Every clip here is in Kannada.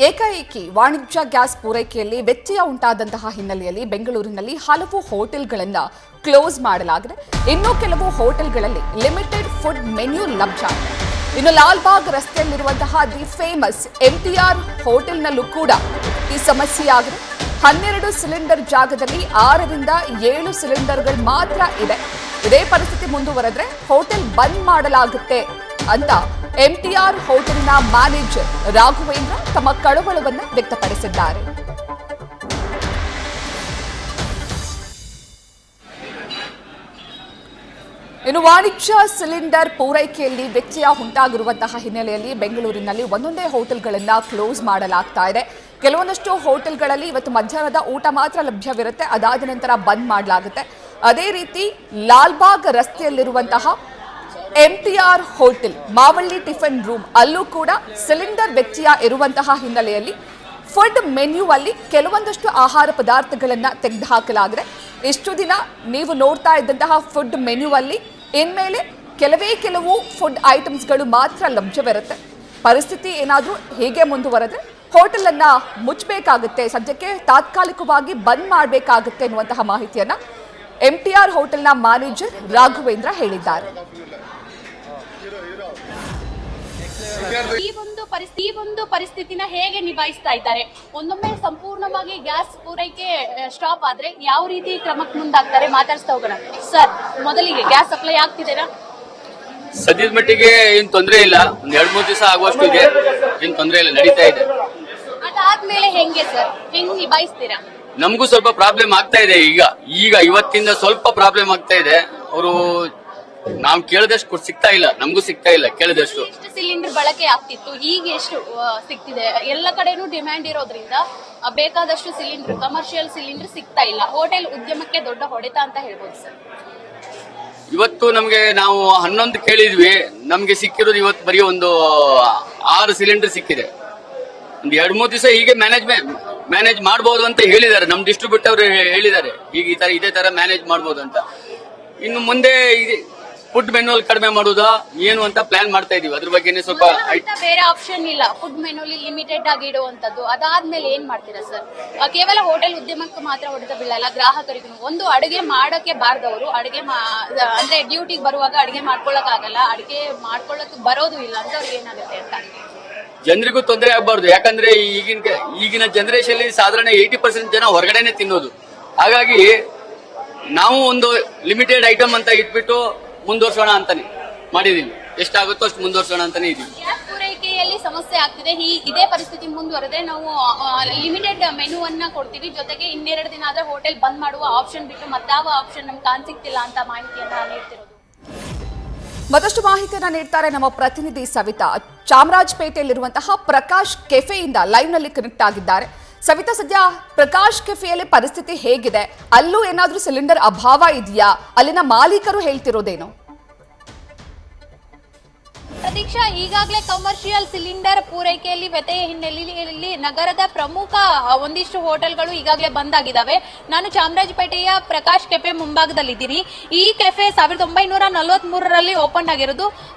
ಏಕಾಏಕಿ ವಾಣಿಜ್ಯ ಗ್ಯಾಸ್ ಪೂರೈಕೆಯಲ್ಲಿ ವ್ಯತ್ಯಯ ಉಂಟಾದಂತಹ ಹಿನ್ನೆಲೆಯಲ್ಲಿ ಬೆಂಗಳೂರಿನಲ್ಲಿ ಹಲವು ಹೋಟೆಲ್ಗಳನ್ನು ಕ್ಲೋಸ್ ಮಾಡಲಾಗಿದೆ. ಇನ್ನು ಕೆಲವು ಹೋಟೆಲ್ಗಳಲ್ಲಿ ಲಿಮಿಟೆಡ್ ಫುಡ್ ಮೆನ್ಯೂ ಲಭ್ಯ. ಇನ್ನು ಲಾಲ್ಬಾಗ್ ರಸ್ತೆಯಲ್ಲಿರುವಂತಹ ದಿ ಫೇಮಸ್ ಎಂಟಿಆರ್ ಹೋಟೆಲ್ನಲ್ಲೂ ಕೂಡ ಈ ಸಮಸ್ಯೆಯಾಗಿದೆ. 12 ಸಿಲಿಂಡರ್ ಜಾಗದಲ್ಲಿ 6 ರಿಂದ 7 ಸಿಲಿಂಡರ್ಗಳು ಮಾತ್ರ ಇದೆ. ಇದೇ ಪರಿಸ್ಥಿತಿ ಮುಂದುವರೆದ್ರೆ ಹೋಟೆಲ್ ಬಂದ್ ಮಾಡಲಾಗುತ್ತೆ ಅಂತ ಎಂಟಿಆರ್ ಹೋಟೆಲ್ನ ಮ್ಯಾನೇಜರ್ ರಾಘವೇಂದ್ರ ತಮ್ಮ ಕಳವಳವನ್ನು ವ್ಯಕ್ತಪಡಿಸಿದ್ದಾರೆ. ಇನ್ನು ವಾಣಿಜ್ಯ ಸಿಲಿಂಡರ್ ಪೂರೈಕೆಯಲ್ಲಿ ವ್ಯತ್ಯಯ ಉಂಟಾಗಿರುವಂತಹ ಹಿನ್ನೆಲೆಯಲ್ಲಿ ಬೆಂಗಳೂರಿನಲ್ಲಿ ಒಂದೊಂದೇ ಹೋಟೆಲ್ಗಳನ್ನು ಕ್ಲೋಸ್ ಮಾಡಲಾಗ್ತಾ ಇದೆ. ಕೆಲವೊಂದಷ್ಟು ಹೋಟೆಲ್ಗಳಲ್ಲಿ ಇವತ್ತು ಮಧ್ಯಾಹ್ನದ ಊಟ ಮಾತ್ರ ಲಭ್ಯವಿರುತ್ತೆ, ಅದಾದ ನಂತರ ಬಂದ್ ಮಾಡಲಾಗುತ್ತೆ. ಅದೇ ರೀತಿ ಲಾಲ್ಬಾಗ್ ರಸ್ತೆಯಲ್ಲಿರುವಂತಹ MTR hotel Mavalli tiffin room ಅಲ್ಲೂ ಕೂಡ ಸಿಲಿಂಡರ್ ವ್ಯತ್ಯಯ ಇರುವಂತಹ ಹಿನ್ನೆಲೆಯಲ್ಲಿ ಫುಡ್ ಮೆನ್ಯೂ ಅಲ್ಲಿ ಕೆಲವೊಂದಷ್ಟು ಆಹಾರ ಪದಾರ್ಥಗಳನ್ನು ತೆಗೆದುಹಾಕಲಾಗಿದೆ. ಇಷ್ಟು ದಿನ ನೀವು ನೋಡ್ತಾ ಇದ್ದಂತಹ ಫುಡ್ ಮೆನ್ಯೂ ಅಲ್ಲಿ ಇನ್ಮೇಲೆ ಕೆಲವು ಫುಡ್ ಐಟಮ್ಸ್ಗಳು ಮಾತ್ರ ಲಭ್ಯವಿರುತ್ತೆ. ಪರಿಸ್ಥಿತಿ ಏನಾದರೂ ಹೀಗೆ ಮುಂದುವರೆದ್ರೆ ಹೋಟೆಲ್ ಅನ್ನ ಮುಚ್ಚಬೇಕಾಗುತ್ತೆ, ಸದ್ಯಕ್ಕೆ ತಾತ್ಕಾಲಿಕವಾಗಿ ಬಂದ್ ಮಾಡಬೇಕಾಗುತ್ತೆ ಎನ್ನುವಂತಹ ಮಾಹಿತಿಯನ್ನ ಎಂಟಿಆರ್ ಹೋಟೆಲ್ನ ಮ್ಯಾನೇಜರ್ ರಾಘವೇಂದ್ರ ಹೇಳಿದ್ದಾರೆ. ಈ ಒಂದು ಪರಿಸ್ಥಿತಿನ ಹೇಗೆ ನಿಭಾಯಿಸ್ತಾ ಇದ್ದಾರೆ? ಒಂದೊಮ್ಮೆ ಸಂಪೂರ್ಣವಾಗಿ ಗ್ಯಾಸ್ ಪೂರೈಕೆ ಸ್ಟಾಪ್ ಆದ್ರೆ ಯಾವ ರೀತಿ ಕ್ರಮಕ್ಕೆ ಮುಂದಾಗ್ತಾರೆ ಮಾತಾಡ್ಸ್ತಾ ಹೋಗೋಣ. ಸರ್, ಮೊದಲಿಗೆ ಗ್ಯಾಸ್ ಸಪ್ಲೈ ಆಗ್ತಿದ್ದೀರಾ? ಸದ್ಯದ ಮಟ್ಟಿಗೆ ಏನ್ ತೊಂದರೆ ಇಲ್ಲ. ಒಂದ್ 2-3 ದಿವಸ ಆಗುವಷ್ಟಿಗೆ ಏನ್ ತೊಂದರೆ ಇಲ್ಲ, ನಡೀತಾ ಇದೆ. ಅದಾದ್ಮೇಲೆ ಹೆಂಗೆ ಸರ್, ಹೆಂಗ್ ನಿಭಾಯಿಸ್ತೀರಾ? ನಮಗೂ ಸ್ವಲ್ಪ ಪ್ರಾಬ್ಲಮ್ ಆಗ್ತಾ ಇದೆ. ಈಗ ಇವತ್ತಿಂದ ಸ್ವಲ್ಪ ಪ್ರಾಬ್ಲಮ್ ಆಗ್ತಾ ಇದೆ. ಅವರು ನಾವು ಕೇಳಿದಷ್ಟು ಸಿಗ್ತಾ ಇಲ್ಲ, ನಮಗೂ ಸಿಗ್ತಾ ಇಲ್ಲ ಕೇಳಿದಷ್ಟು. ಎಷ್ಟು ಸಿಲಿಂಡರ್ ಬಳಕೆ ಆಗ್ತಿತ್ತು, ಈಗ ಎಷ್ಟು ಸಿಗ್ತಿದೆ? ಎಲ್ಲ ಕಡೆನೂ ಡಿಮ್ಯಾಂಡ್ ಇರೋದ್ರಿಂದ ಬೇಕಾದಷ್ಟು ಸಿಲಿಂಡರ್, ಕಮರ್ಷಿಯಲ್ ಸಿಲಿಂಡರ್ ಸಿಗ್ತಾ ಇಲ್ಲ. ಹೋಟೆಲ್ ಉದ್ಯಮಕ್ಕೆ ದೊಡ್ಡ ಹೊಡೆತ ಅಂತ ಹೇಳ್ಬೋದು ಸರ್. ಇವತ್ತು ನಾವು 11 ಕೇಳಿದ್ವಿ, ನಮ್ಗೆ ಸಿಕ್ಕಿರೋದು ಇವತ್ತು ಬರೀ ಒಂದು 6 ಸಿಲಿಂಡರ್ ಸಿಕ್ಕಿದೆ. ಒಂದು 2-3 ದಿವಸ ಹೀಗೆ ಮ್ಯಾನೇಜ್ ಮಾಡಬಹುದು ಅಂತ ಹೇಳಿದ್ದಾರೆ. ನಮ್ ಡಿಸ್ಟ್ರಿಬ್ಯೂಟರ್ ಹೇಳಿದ್ದಾರೆ, ಈಗ ಇದೇ ತರ ಮ್ಯಾನೇಜ್ ಮಾಡಬಹುದು ಅಂತ. ಇನ್ನು ಮುಂದೆ ಫುಡ್ ಮೆನ್ಯೂಲ್ ಕಡಿಮೆ ಮಾಡುವುದಾ ಏನು ಅಂತ ಪ್ಲಾನ್ ಮಾಡ್ತಾ ಇದೀವಿ. ಅದ್ರ ಬಗ್ಗೆ ಸ್ವಲ್ಪ ಬೇರೆ ಆಪ್ಷನ್ ಇಲ್ಲ, ಫುಡ್ ಮೆನ್ಯೂಲಿ ಲಿಮಿಟೆಡ್ ಆಗಿ ಇಡುವಂತದ್ದು. ಅದಾದ್ಮೇಲೆ ಏನ್ ಮಾಡ್ತೀರಾ ಸರ್? ಕೇವಲ ಹೋಟೆಲ್ ಉದ್ಯಮಕ್ಕೆ ಮಾತ್ರ ಹೊಡೆತ ಬೀಳಲ್ಲ, ಗ್ರಾಹಕರಿಗೂ. ಒಂದು ಅಡುಗೆ ಮಾಡೋಕೆ ಬಾರ್ದವರು ಅಡುಗೆ ಅಂದ್ರೆ ಡ್ಯೂಟಿಗೆ ಬರುವಾಗ ಅಡುಗೆ ಮಾಡ್ಕೊಳಕ್ ಆಗಲ್ಲ, ಅಡುಗೆ ಮಾಡ್ಕೊಳ್ಳಕ್ ಬರೋದು ಇಲ್ಲ ಅಂತ ಅವ್ರಿಗೆ ಏನಾಗುತ್ತೆ ಅಂತ. ಜನರಿಗೂ ತೊಂದರೆ ಆಗಬಾರ್ದು. ಯಾಕಂದ್ರೆ ಈಗಿನ ಜನರೇಷನ್ ಸಾಧಾರಣ 80% ಜನ ಹೊರಗಡೆನೆ ತಿನ್ನೋದು. ಹಾಗಾಗಿ ನಾವು ಒಂದು ಲಿಮಿಟೆಡ್ ಐಟಮ್ ಅಂತ ಇಟ್ಬಿಟ್ಟು ಮುಂದುವರ್ಸೋಣ ಅಂತಾನೆ ಮಾಡಿದೀವಿ. ಎಷ್ಟಾಗುತ್ತೋ ಅಷ್ಟು ಮುಂದುವರ್ಸೋಣ ಅಂತಾನೆ ಇದೀವಿ. ಗ್ಯಾಸ್ ಪೂರೈಕೆಯಲ್ಲಿ ಸಮಸ್ಯೆ ಆಗ್ತಿದೆ. ಇದೇ ಪರಿಸ್ಥಿತಿ ಮುಂದುವರೆದ್ರೆ ನಾವು ಲಿಮಿಟೆಡ್ ಮೆನು ಅನ್ನ ಕೊಡ್ತೀವಿ. ಜೊತೆಗೆ 2 ದಿನ ಆದ್ರೆ ಹೋಟೆಲ್ ಬಂದ್ ಮಾಡುವ ಆಪ್ಷನ್ ಬಿಟ್ಟು ಮತ್ತಾವ ಆಪ್ಷನ್ ನಮ್ಗೆ ಕಾಣಿಸ್ತಿಲ್ಲ ಅಂತ ಮಾಹಿತಿಯನ್ನ ನೀಡ್ತಿರೋದು. ಮತ್ತಷ್ಟು ಮಾಹಿತಿಯನ್ನ ನೀಡ್ತಾರೆ ನಮ್ಮ ಪ್ರತಿನಿಧಿ ಸವಿತಾ. ಚಾಮರಾಜಪೇಟೆಯಲ್ಲಿರುವಂತಹ ಪ್ರಕಾಶ್ ಕೆಫೆಯಿಂದ ಲೈವ್ ನಲ್ಲಿ ಕನೆಕ್ಟ್ ಆಗಿದ್ದಾರೆ. ಸವಿತಾ, ಸದ್ಯ ಪ್ರಕಾಶ್ ಕೆಫೆಯಲ್ಲಿ ಪರಿಸ್ಥಿತಿ ಹೇಗಿದೆ? ಅಲ್ಲೂ ಏನಾದ್ರೂ ಸಿಲಿಂಡರ್ ಅಭಾವ ಇದೆಯಾ? ಅಲ್ಲಿನ ಮಾಲೀಕರು ಹೇಳ್ತಿರೋದೇನು? ಪ್ರತೀಕ್ಷಾ, ಈಗಾಗಲೇ ಕಮರ್ಷಿಯಲ್ ಸಿಲಿಂಡರ್ ಪೂರೈಕೆಯಲ್ಲಿ ವ್ಯತ್ಯಯ ಹಿನ್ನೆಲೆಯಲ್ಲಿ ನಗರದ ಪ್ರಮುಖ ಒಂದಿಷ್ಟು ಹೋಟೆಲ್ಗಳು ಈಗಾಗಲೇ ಬಂದ್ ಆಗಿದ್ದಾವೆ. ನಾನು ಚಾಮರಾಜಪೇಟೆಯ ಪ್ರಕಾಶ್ ಕೆಫೆ ಮುಂಭಾಗದಲ್ಲಿದ್ದೀನಿ. ಈ ಕೆಫೆ 1943ರಲ್ಲಿ ಓಪನ್ ಆಗಿರೋದು.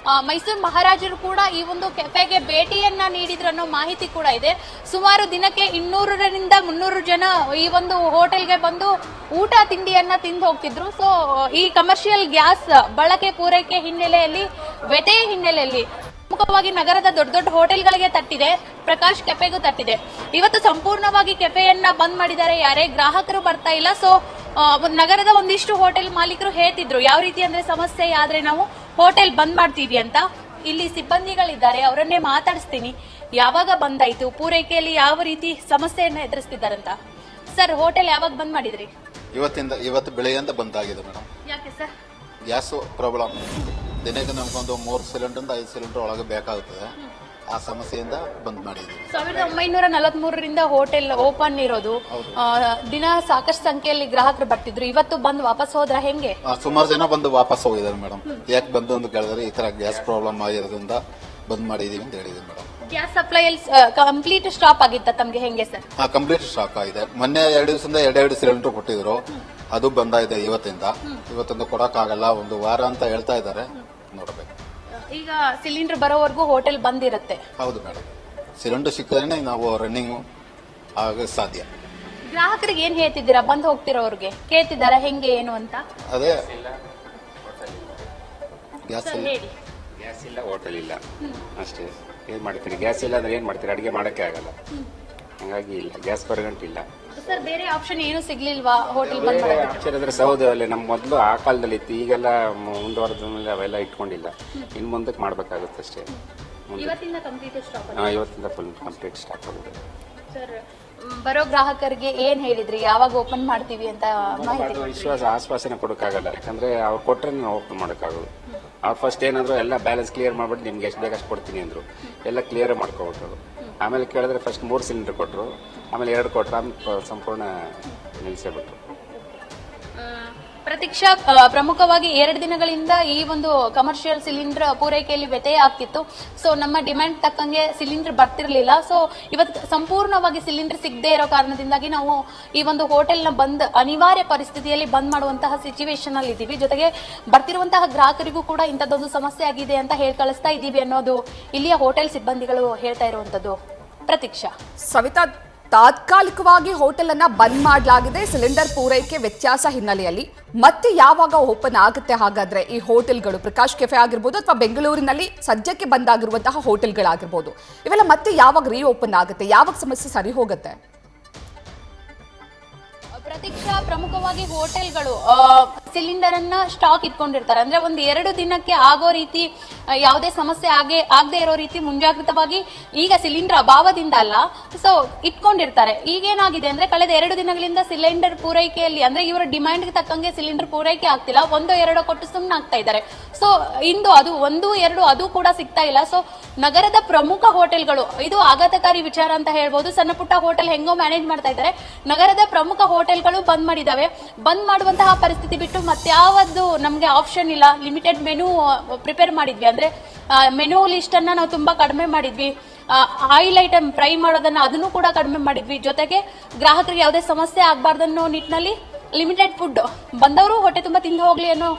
ಮೈಸೂರು ಮಹಾರಾಜರು ಕೂಡ ಈ ಒಂದು ಕೆಫೆಗೆ ಭೇಟಿಯನ್ನ ನೀಡಿದ್ರು ಅನ್ನೋ ಮಾಹಿತಿ ಕೂಡ ಇದೆ. ಸುಮಾರು ದಿನಕ್ಕೆ 200ರಿಂದ 300 ಜನ ಈ ಒಂದು ಹೋಟೆಲ್ಗೆ ಬಂದು ಊಟ ತಿಂಡಿಯನ್ನ ತಿಂದು ಹೋಗ್ತಿದ್ರು. ಸೊ ಈ ಕಮರ್ಷಿಯಲ್ ಗ್ಯಾಸ್ ಬಳಕೆ ಪೂರೈಕೆ ಹಿನ್ನೆಲೆಯಲ್ಲಿ ವ್ಯತ್ಯಯ ಹಿನ್ನೆಲೆಯಲ್ಲಿ ಪ್ರಮುಖವಾಗಿ ನಗರದ ದೊಡ್ಡ ಹೋಟೆಲ್ಗಳಿಗೆ ತಟ್ಟಿದೆ, ಪ್ರಕಾಶ್ ಕೆಫೆಗೂ ತಟ್ಟಿದೆ. ಇವತ್ತು ಸಂಪೂರ್ಣವಾಗಿ ಕೆಫೆಯನ್ನ ಬಂದ್ ಮಾಡಿದ್ದಾರೆ, ಯಾರೇ ಗ್ರಾಹಕರು ಬರ್ತಾ ಇಲ್ಲ. ಸೊ ನಗರದ ಒಂದಿಷ್ಟು ಹೋಟೆಲ್ ಮಾಲೀಕರು ಹೇಳ್ತಿದ್ರು ಯಾವ ರೀತಿ ಅಂದ್ರೆ ಸಮಸ್ಯೆ ಆದ್ರೆ ನಾವು ಹೋಟೆಲ್ ಬಂದ್ ಮಾಡ್ತೀವಿ ಅಂತ. ಇಲ್ಲಿ ಸಿಬ್ಬಂದಿಗಳಿದ್ದಾರೆ, ಅವರನ್ನೇ ಮಾತಾಡಿಸ್ತೀನಿ. ಯಾವಾಗ ಬಂದಾಯ್ತು, ಪೂರೈಕೆಯಲ್ಲಿ ಯಾವ ರೀತಿ ಸಮಸ್ಯೆಯನ್ನ ಎದುರಿಸ್ತಿದ್ದಾರಂತ. ಸರ್, ಹೋಟೆಲ್ ಯಾವಾಗ ಬಂದ್ ಮಾಡಿದ್ರಿ? ಇವತ್ತು ಬೆಳಗ್ಗೆಯಿಂದ ಬಂದ್ ಆಗಿದೆ ಮೇಡಮ್. ಯಾಕೆ ಸರ್? Gas problem. ದಿನಕ್ಕೆ ನಮ್ಗೊಂದು 3 ಸಿಲಿಂಡರ್ 5 ಸಿಲಿಂಡರ್ ಒಳಗೆ ಬೇಕಾಗುತ್ತದೆ. ಆ ಸಮಸ್ಯೆಯಿಂದ ಬಂದ್ ಮಾಡಿದ್ವಿ. 1943ರಿಂದ ಹೋಟೆಲ್ ಓಪನ್ ಇರೋದು. ದಿನ ಸಾಕಷ್ಟು ಸಂಖ್ಯೆಯಲ್ಲಿ ಗ್ರಾಹಕರು ಬರ್ತಿದ್ರು. ಇವತ್ತು ಬಂದು ವಾಪಸ್ ಹೋದ್ರ ಹೆಂಗೆ? ಸುಮಾರು ಜನ ಬಂದು ವಾಪಸ್ ಹೋಗಿದ್ದಾರೆ ಮೇಡಮ್. ಯಾಕೆ ಬಂದು ಅಂತ ಕೇಳಿದ್ರೆ ಈ ತರ ಗ್ಯಾಸ್ ಪ್ರಾಬ್ಲಮ್ ಆಗಿರೋದ್ರಿಂದ ಬಂದ್ ಮಾಡಿದೀವಿ ಅಂತ ಹೇಳಿದ್ವಿ madam. Gas supply complete stop ಆಗಿತ್ತ ತಮ್ಗೆ ಹೆಂಗೆ ಸರ್? ಕಂಪ್ಲೀಟ್ ಸ್ಟಾಪ್ ಆಗಿದೆ. ಮೊನ್ನೆ 2 ದಿವಸದಿಂದ 2 ಸಿಲಿಂಡರ್ ಕೊಟ್ಟಿದ್ರು, ಅದು ಬಂದಾಗಿದೆ. ಇವತ್ತಿಂದ ಕೊಡಕ್ಕಾಗಲ್ಲ, 1 ವಾರ ಅಂತ ಹೇಳ್ತಾ ಇದ್ದಾರೆ, ನೋಡ್ಬೇಕು. ಈಗ ಸಿಲಿಂಡರ್ ಬರೋವರೆಗೂ ಹೋಟೆಲ್ ಬಂದಿರುತ್ತೆ. ಹೌದು ಮೇಡಮ್. ಸಿಲಿಂಡರ್ ಸಿಕ್ಕದ್ರೆ ನಾವು ರನ್ನಿಂಗ್ ಆಗ ಸಾಧ್ಯ. ಗ್ರಾಹಕರಿಗೆ ಏನ್ ಹೇಳ್ತಿದ್ದೀರಾ? ಬಂದು ಹೋಗ್ತಿರೋರ್ಗೆ ಕೇಳ್ತಿದ್ದಾರಾ ಹೆಂಗೆ ಏನು ಅಂತ? ಅದೇ ಗ್ಯಾಸ್ ಸರ್ ಹೇಳಿ. ಗ್ಯಾಸ್ ಇಲ್ಲ, ಹೋಟೆಲ್ ಇಲ್ಲ, ಅಷ್ಟೇ. ಏನ್ ಮಾಡ್ತೀರಿ? ಗ್ಯಾಸ್ ಇಲ್ಲ ಅಂದ್ರೆ ಏನ್ ಮಾಡ್ತೀರಿ? ಅಡಿಗೆ ಮಾಡಕ್ಕೆ ಆಗಲ್ಲ. ಹಂಗಾಗಿ ಇಲ್ಲ, ಗ್ಯಾಸ್ ಪರ್ಗಂಟ್ ಇಲ್ಲ. ಸರ್ ಬೇರೆ ಆಪ್ಷನ್ ಏನು ಸಿಗ್ಲಿಲ್ವಾ ಹೋಟೆಲ್ ಬಂದ್ ಮಾಡೋದಕ್ಕೆ? ಆಶ್ಚರ್ಯ ಅಂದ್ರೆ ಸೌದೆಯಲ್ಲಿ ನಮ್ಮ ಮೊದಲು ಆ ಕಾಲದಲ್ಲಿ ಇತ್ತು, ಈಗೆಲ್ಲ ಮುಂದುವರೆದ ಮೇಲೆ ಅವೆಲ್ಲ ಇಟ್ಕೊಂಡಿಲ್ಲ. ಇನ್ನು ಮುಂದಕ್ಕೆ ಮಾಡ್ಬೇಕಾಗುತ್ತೆ ಅಷ್ಟೇ. ಇವತ್ತಿಂದ ಕಂಪ್ಲೀಟ್ ಸ್ಟಾಪ್. ಇವತ್ತಿಂದ ಫುಲ್ ಕಂಪ್ಲೀಟ್ ಸ್ಟಾಪ್ ಆಗಿದೆ. ಸರ್ ಬರೋ ಗ್ರಾಹಕರಿಗೆ ಏನ್ ಹೇಳಿದ್ರಿ? ಯಾವಾಗ ಓಪನ್ ಮಾಡ್ತೀವಿ ಅಂತ ಮಾಹಿತಿ? ಅದು ವಿಶ್ವಾಸ ಆಶ್ವಾಸನೆ ಕೊಡೋಕ್ಕಾಗಲ್ಲ, ಯಾಕಂದ್ರೆ ಅವ್ರು ಕೊಟ್ರೆ ನಾವು ಓಪನ್ ಮಾಡೋಕ್ಕಾಗೋದು. ಅವ್ರು ಫಸ್ಟ್ ಏನಂದ್ರು ಎಲ್ಲ ಬ್ಯಾಲೆನ್ಸ್ ಕ್ಲಿಯರ್ ಮಾಡ್ಬಿಟ್ಟು ನಿಮ್ಗೆ ಎಷ್ಟು ಬೇಕಷ್ಟು ಕೊಡ್ತೀನಿ ಅಂದ್ರು. ಎಲ್ಲ ಕ್ಲಿಯರ್ ಮಾಡ್ಕೊಬಿಟ್ರು. ಆಮೇಲೆ ಕೇಳಿದ್ರೆ ಫಸ್ಟ್ 3 ಸಿಲಿಂಡರ್ ಕೊಟ್ಟರು, ಆಮೇಲೆ 2 ಕೊಟ್ಟರು, ಆಮೇಲೆ ಸಂಪೂರ್ಣ ನಿಲ್ಲಿಸೇಬಿಟ್ರು. ಪ್ರತೀಕ್ಷಾ, ಪ್ರಮುಖವಾಗಿ 2 ದಿನಗಳಿಂದ ಈ ಒಂದು ಕಮರ್ಷಿಯಲ್ ಸಿಲಿಂಡರ್ ಪೂರೈಕೆಯಲ್ಲಿ ವ್ಯತ್ಯಯ ಆಗ್ತಿತ್ತು. ಸೊ ನಮ್ಮ ಡಿಮ್ಯಾಂಡ್ ತಕ್ಕಂಗೆ ಸಿಲಿಂಡರ್ ಬರ್ತಿರ್ಲಿಲ್ಲ. ಸೊ ಇವತ್ತು ಸಂಪೂರ್ಣವಾಗಿ ಸಿಲಿಂಡರ್ ಸಿಗದೆ ಇರೋ ಕಾರಣದಿಂದಾಗಿ ನಾವು ಈ ಒಂದು ಹೋಟೆಲ್ನ ಬಂದ್ ಅನಿವಾರ್ಯ ಪರಿಸ್ಥಿತಿಯಲ್ಲಿ ಬಂದ್ ಮಾಡುವಂತಹ ಸಿಚುವೇಶನ್ ಅಲ್ಲಿ ಇದ್ದೀವಿ. ಜೊತೆಗೆ ಬರ್ತಿರುವಂತಹ ಗ್ರಾಹಕರಿಗೂ ಕೂಡ ಇಂಥದ್ದೊಂದು ಸಮಸ್ಯೆ ಆಗಿದೆ ಅಂತ ಹೇಳಿ ಕಳಿಸ್ತಾ ಇದ್ದೀವಿ ಅನ್ನೋದು ಇಲ್ಲಿಯ ಹೋಟೆಲ್ ಸಿಬ್ಬಂದಿಗಳು ಹೇಳ್ತಾ ಇರುವಂತದ್ದು. ಪ್ರತೀಕ್ಷಾ. ಸವಿತಾ, ತಾತ್ಕಾಲಿಕವಾಗಿ ಹೋಟೆಲ್ ಅನ್ನ ಬಂದ್ ಮಾಡಲಾಗಿದೆ ಸಿಲಿಂಡರ್ ಪೂರೈಕೆ ವ್ಯತ್ಯಾಸ ಹಿನ್ನೆಲೆಯಲ್ಲಿ. ಮತ್ತೆ ಯಾವಾಗ ಓಪನ್ ಆಗುತ್ತೆ ಹಾಗಾದ್ರೆ ಈ ಹೋಟೆಲ್ಗಳು? ಪ್ರಕಾಶ್ ಕೆಫೆ ಆಗಿರ್ಬೋದು ಅಥವಾ ಬೆಂಗಳೂರಿನಲ್ಲಿ ಸದ್ಯಕ್ಕೆ ಬಂದಾಗಿರುವಂತಹ ಹೋಟೆಲ್ಗಳಾಗಿರ್ಬೋದು, ಇವೆಲ್ಲ ಮತ್ತೆ ಯಾವಾಗ ರೀಓಪನ್ ಆಗುತ್ತೆ? ಯಾವಾಗ ಸಮಸ್ಯೆ ಸರಿ ಹೋಗುತ್ತೆ? ಪ್ರತೀಕ್ಷಾ, ಪ್ರಮುಖವಾಗಿ ಹೋಟೆಲ್ಗಳು ಸಿಲಿಂಡರ್ ಅನ್ನ ಸ್ಟಾಕ್ ಇಟ್ಕೊಂಡಿರ್ತಾರೆ. ಅಂದ್ರೆ ಒಂದು 2 ದಿನಕ್ಕೆ ಆಗೋ ರೀತಿ ಯಾವುದೇ ಸಮಸ್ಯೆ ಆಗದೆ ಇರೋ ರೀತಿ ಮುಂಜಾಗ್ರತವಾಗಿ ಈಗ ಸಿಲಿಂಡರ್ ಅಭಾವದಿಂದ ಅಲ್ಲ, ಸೊ ಇಟ್ಕೊಂಡಿರ್ತಾರೆ. ಈಗೇನಾಗಿದೆ ಅಂದ್ರೆ ಕಳೆದ 2 ದಿನಗಳಿಂದ ಸಿಲಿಂಡರ್ ಪೂರೈಕೆಯಲ್ಲಿ ಅಂದ್ರೆ ಇವರ ಡಿಮ್ಯಾಂಡ್ ತಕ್ಕಂಗೆ ಸಿಲಿಂಡರ್ ಪೂರೈಕೆ ಆಗ್ತಿಲ್ಲ. 1-2 ಕೊಟ್ಟು ಸುಮ್ಮನೆ ಆಗ್ತಾ ಇದ್ದಾರೆ. ಸೊ ಇಂದು ಅದು 1-2 ಅದು ಕೂಡ ಸಿಗ್ತಾ ಇಲ್ಲ. ಸೊ ನಗರದ ಪ್ರಮುಖ ಹೋಟೆಲ್ಗಳು, ಇದು ಆಘಾತಕಾರಿ ವಿಚಾರ ಅಂತ ಹೇಳ್ಬೋದು. ಸಣ್ಣ ಪುಟ್ಟ ಹೋಟೆಲ್ ಹೆಂಗೋ ಮ್ಯಾನೇಜ್ ಮಾಡ್ತಾ ಇದ್ದಾರೆ. ನಗರದ ಪ್ರಮುಖ ಹೋಟೆಲ್ಗಳು ಬಂದ್ ಮಾಡಿದಾವೆ. ಬಂದ್ ಮಾಡುವಂತಹ ಪರಿಸ್ಥಿತಿ ಬಿಟ್ಟು ಮತ್ಯಾವುದು ನಮ್ಗೆ ಆಪ್ಷನ್ ಇಲ್ಲ. ಲಿಮಿಟೆಡ್ ಮೆನು ಪ್ರಿಪೇರ್ ಮಾಡಿದ್ವಿ, ಅಂದ್ರೆ ಮೆನು ಲಿಸ್ಟ್ ಅನ್ನ ನಾವು ತುಂಬಾ ಕಡಿಮೆ ಮಾಡಿದ್ವಿ. ಆಯಿಲ್ ಐಟಮ್ ಫ್ರೈ ಮಾಡೋದನ್ನ ಅದನ್ನು ಕೂಡ ಕಡಿಮೆ ಮಾಡಿದ್ವಿ. ಜೊತೆಗೆ ಗ್ರಾಹಕರಿಗೆ ಯಾವುದೇ ಸಮಸ್ಯೆ ಆಗಬಾರ್ದನ್ನೋ ನಿಟ್ಟಿನಲ್ಲಿ ಲಿಮಿಟೆಡ್ ಫುಡ್, ಬಂದವರು ಹೊಟ್ಟೆ ತುಂಬಾ ತಿಂದು ಹೋಗ್ಲಿ ಅನ್ನೋ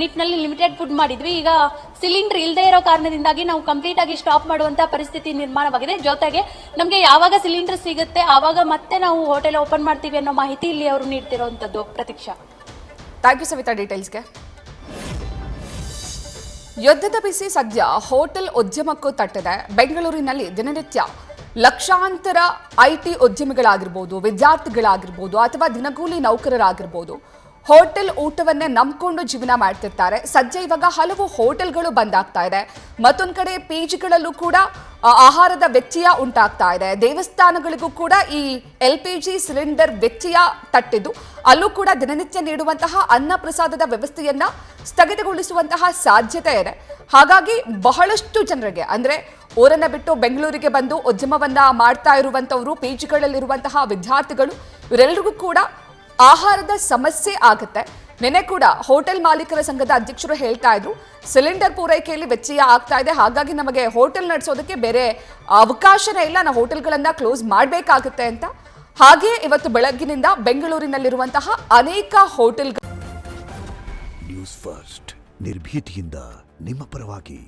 ನಿಟ್ಟಿನಲ್ಲಿ ಲಿಮಿಟೆಡ್ ಫುಡ್ ಮಾಡಿದ್ವಿ. ಈಗ ಸಿಲಿಂಡರ್ ಇಲ್ಲದೆ ಇರೋ ಕಾರಣದಿಂದಾಗಿ ನಾವು ಕಂಪ್ಲೀಟ್ ಆಗಿ ಸ್ಟಾಪ್ ಮಾಡುವಂತಹ ಪರಿಸ್ಥಿತಿ ನಿರ್ಮಾಣವಾಗಿದೆ. ಜೊತೆಗೆ ನಮಗೆ ಯಾವಾಗ ಸಿಲಿಂಡರ್ ಸಿಗುತ್ತೆ ಆವಾಗ ಮತ್ತೆ ನಾವು ಹೋಟೆಲ್ ಓಪನ್ ಮಾಡ್ತೀವಿ ಅನ್ನೋ ಮಾಹಿತಿ ಇಲ್ಲಿ ಅವರು ನೀಡ್ತಿರುವಂತದ್ದು. ಪ್ರತೀಕ್ಷಾ. ಥ್ಯಾಂಕ್ ಯು ಸವಿತಾ ಡೀಟೇಲ್ಸ್ಗೆ. ಯುದ್ಧದ ಬಿಸಿ ಸದ್ಯ ಹೋಟೆಲ್ ಉದ್ಯಮಕ್ಕೂ ತಟ್ಟಿದೆ. ಬೆಂಗಳೂರಿನಲ್ಲಿ ದಿನನಿತ್ಯ ಲಕ್ಷಾಂತರ IT ಉದ್ಯಮಿಗಳಾಗಿರ್ಬೋದು, ವಿದ್ಯಾರ್ಥಿಗಳಾಗಿರ್ಬೋದು ಅಥವಾ ದಿನಗೂಲಿ ನೌಕರರಾಗಿರ್ಬೋದು ಹೋಟೆಲ್ ಊಟವನ್ನೇ ನಂಬಿಕೊಂಡು ಜೀವನ ಮಾಡ್ತಿರ್ತಾರೆ. ಸದ್ಯ ಇವಾಗ ಹಲವು ಹೋಟೆಲ್ಗಳು ಬಂದಾಗ್ತಾ ಇದೆ. ಮತ್ತೊಂದು ಕಡೆ PGಗಳಲ್ಲೂ ಕೂಡ ಆಹಾರದ ವ್ಯತ್ಯಯ ಉಂಟಾಗ್ತಾ ಇದೆ. ದೇವಸ್ಥಾನಗಳಿಗೂ ಕೂಡ ಈ LPG ಸಿಲಿಂಡರ್ ವ್ಯತ್ಯಯ ತಟ್ಟಿದ್ದು ಅಲ್ಲೂ ಕೂಡ ದಿನನಿತ್ಯ ನೀಡುವಂತಹ ಅನ್ನ ಪ್ರಸಾದದ ವ್ಯವಸ್ಥೆಯನ್ನ ಸ್ಥಗಿತಗೊಳಿಸುವಂತಹ ಸಾಧ್ಯತೆ ಇದೆ. ಹಾಗಾಗಿ ಬಹಳಷ್ಟು ಜನರಿಗೆ, ಅಂದ್ರೆ ಊರನ್ನ ಬಿಟ್ಟು ಬೆಂಗಳೂರಿಗೆ ಬಂದು ಉದ್ಯಮವನ್ನ ಮಾಡ್ತಾ ಇರುವಂತವರು, PGಗಳಲ್ಲಿರುವಂತಹ ವಿದ್ಯಾರ್ಥಿಗಳು, ಇವರೆಲ್ಲರಿಗೂ ಕೂಡ ಆಹಾರದ ಸಮಸ್ಯೆ ಆಗುತ್ತೆ. ನಿನ್ನೆ ಕೂಡ ಹೋಟೆಲ್ ಮಾಲೀಕರ ಸಂಘದ ಅಧ್ಯಕ್ಷರು ಹೇಳ್ತಾ ಇದ್ರು, ಸಿಲಿಂಡರ್ ಪೂರೈಕೆಯಲ್ಲಿ ವ್ಯತ್ಯಯ ಆಗ್ತಾ ಇದೆ, ಹಾಗಾಗಿ ನಮಗೆ ಹೋಟೆಲ್ ನಡೆಸೋದಕ್ಕೆ ಬೇರೆ ಅವಕಾಶನೇ ಇಲ್ಲ, ನಾವು ಹೋಟೆಲ್ಗಳನ್ನ ಕ್ಲೋಸ್ ಮಾಡಬೇಕಾಗುತ್ತೆ ಅಂತ. ಹಾಗೆ ಇವತ್ತು ಬೆಳಗ್ಗಿನಿಂದ ಬೆಂಗಳೂರಿನಲ್ಲಿರುವಂತಹ ಅನೇಕ ಹೋಟೆಲ್ಗಳು ನ್ಯೂಸ್ ಫಸ್ಟ್ ನಿರ್ಭೀತಿಯಿಂದ ನಿಮ್ಮ ಪರವಾಗಿ.